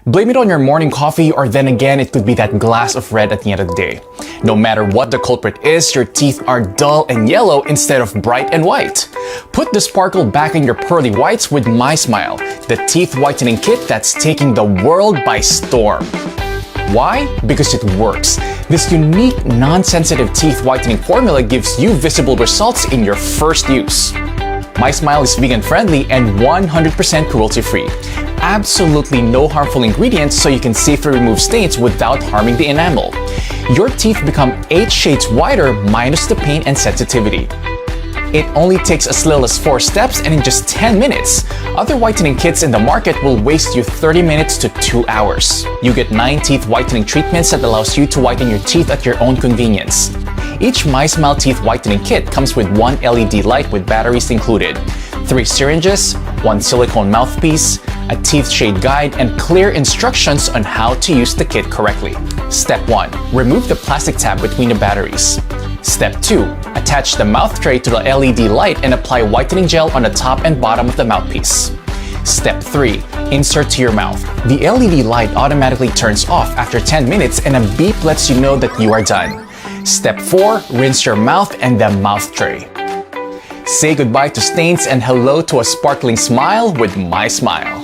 Blame it on your morning coffee, or then again, it could be that glass of red at the end of the day. No matter what the culprit is, your teeth are dull and yellow instead of bright and white. Put the sparkle back in your pearly whites with MySmile, the teeth whitening kit that's taking the world by storm. Why? Because it works. This unique, non-sensitive teeth whitening formula gives you visible results in your first use. MySmile is vegan-friendly and 100% cruelty-free. Absolutely no harmful ingredients, so you can safely remove stains without harming the enamel. Your teeth become 8 shades whiter minus the pain and sensitivity. It only takes as little as 4 steps and in just 10 minutes. Other whitening kits in the market will waste you 30 minutes to 2 hours. You get 9 teeth whitening treatments that allows you to whiten your teeth at your own convenience. Each MySmile teeth whitening kit comes with 1 LED light with batteries included, 3 syringes, 1 silicone mouthpiece, a teeth shade guide, and clear instructions on how to use the kit correctly. Step 1. Remove the plastic tab between the batteries. Step 2. Attach the mouth tray to the LED light and apply whitening gel on the top and bottom of the mouthpiece. Step 3. Insert to your mouth. The LED light automatically turns off after 10 minutes and a beep lets you know that you are done. Step 4. Rinse your mouth and the mouth tray. Say goodbye to stains and hello to a sparkling smile with MySmile.